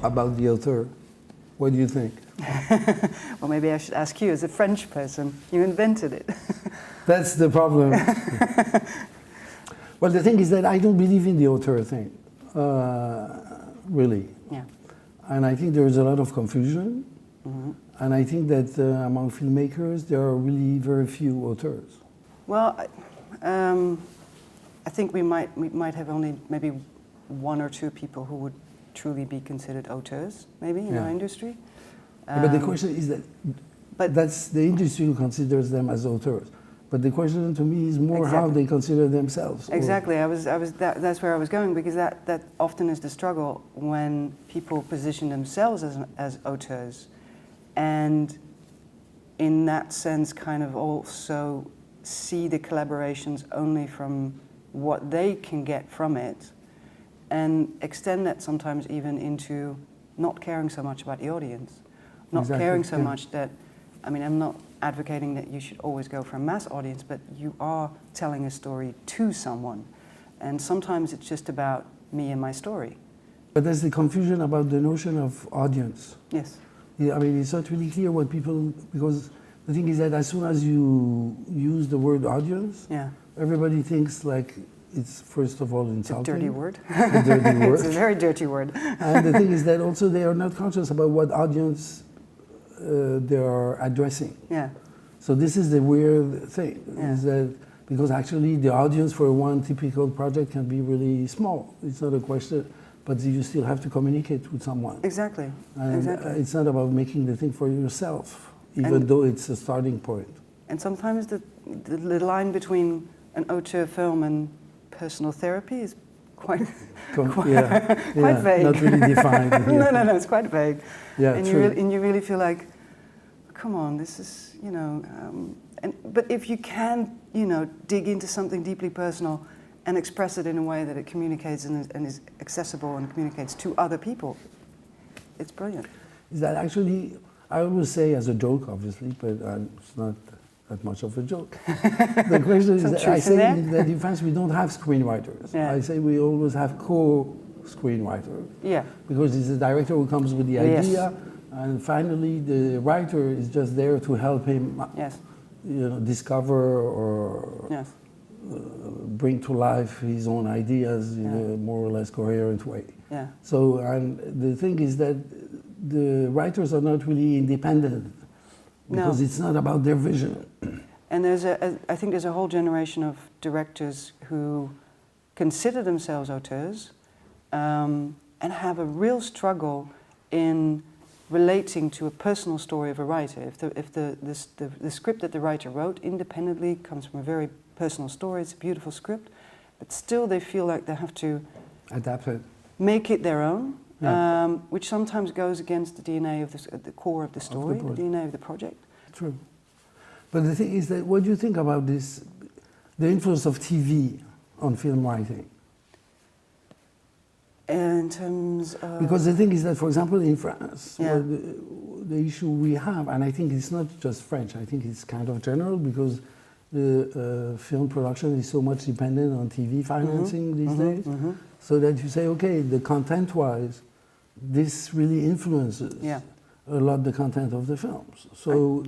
about the auteur? What do you think? Well, maybe I should ask you, as a French person, you invented it. That's the problem. Well, the thing is that I don't believe in the auteur thing, really. Yeah. And I think there is a lot of confusion. Mm-hmm. And I think that among filmmakers, there are really very few auteurs. Well, I think we might have only maybe one or two people who would truly be considered auteurs, maybe, in our industry. But the question is that, that's the industry who considers them as auteurs. But the question to me is more how they consider themselves. Exactly. That's where I was going, because that often is the struggle when people position themselves as auteurs, and in that sense kind of also see the collaborations only from what they can get from it, and extend that sometimes even into not caring so much about the audience, not caring so much that, I mean, I'm not advocating that you should always go for a mass audience, but you are telling a story to someone, and sometimes it's just about me and my story. But there's the confusion about the notion of audience. Yes. Yeah, I mean, it's not really clear what people, because the thing is that as soon as you use the word audience, everybody thinks like it's first of all insulting. A dirty word. A dirty word. It's a very dirty word. And the thing is that also they are not conscious about what audience they are addressing. Yeah. So this is the weird thing, is that because actually the audience for one typical project can be really small. It's not a question, but you still have to communicate with someone. Exactly. And it's not about making the thing for yourself, even though it's a starting point. And sometimes the line between an auteur film and personal therapy is quite vague. Not really defined. No, it's quite vague. Yeah, and true. You really feel like, come on, this is, you know, but if you can, you know, dig into something deeply personal and express it in a way that it communicates and is accessible and communicates to other people, it's brilliant. Is that actually, I always say as a joke, obviously, but it's not that much of a joke. The question is that I say that in France we don't have screenwriters. Yeah. I say we always have co-screenwriters. Yeah. Because it's the director who comes with the idea, and finally the writer is just there to help him you know, discover or bring to life his own ideas in a more or less coherent way. Yeah. So, and the thing is that the writers are not really independent, because it's not about their vision. And I think there's a whole generation of directors who consider themselves auteurs and have a real struggle in relating to a personal story of a writer. If the script that the writer wrote independently comes from a very personal story, it's a beautiful script, but still they feel like they have to adapt it, make it their own, which sometimes goes against the DNA of the core of the story, the DNA of the project. True. But the thing is that, what do you think about this, the influence of TV on film writing? In terms of... Because the thing is that, for example, in France, the issue we have, and I think it's not just French, I think it's kind of general, because the film production is so much dependent on TV financing these days, so that you say, okay, the content-wise, this really influences a lot the content of the films. So,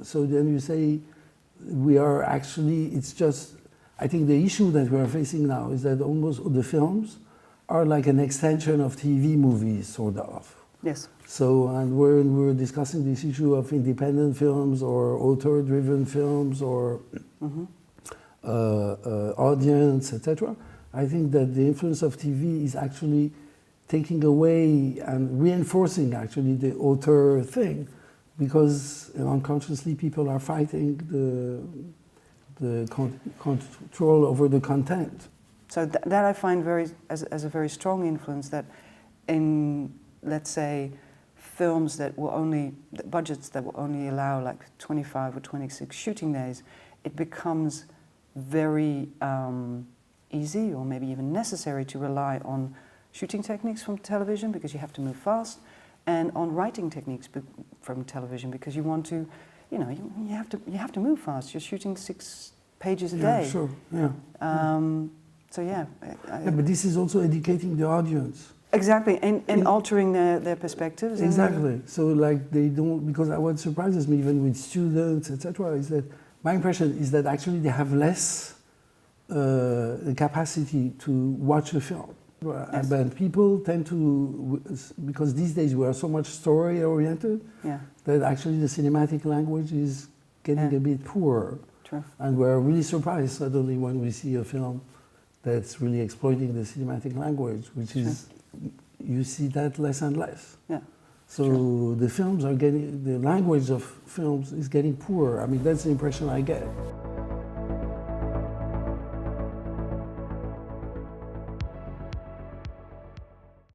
so then you say, we are actually, it's just, I think the issue that we are facing now is that almost the films are like an extension of TV movies, sort of. Yes. So, and when we're discussing this issue of independent films or author-driven films or audience, etc., I think that the influence of TV is actually taking away and reinforcing actually the author thing, because unconsciously people are fighting the control over the content. So that I find as a very strong influence, that in, let's say, films that will only, budgets that will only allow like 25 or 26 shooting days, it becomes very easy or maybe even necessary to rely on shooting techniques from television, because you have to move fast, and on writing techniques from television, because you want to, you know, you have to move fast. You're shooting 6 pages a day. Sure. Yeah. So yeah. But this is also educating the audience. Exactly, and altering their perspectives. Exactly. So like they don't, because what surprises me even with students, etc., is that my impression is that actually they have less capacity to watch a film. Yes. But people tend to, because these days we are so much story oriented, Yeah. that actually the cinematic language is getting a bit poorer. True. And we're really surprised suddenly when we see a film that's really exploiting the cinematic language, which is, you see that less and less. Yeah. So the films are getting, the language of films is getting poorer. I mean, that's the impression I get.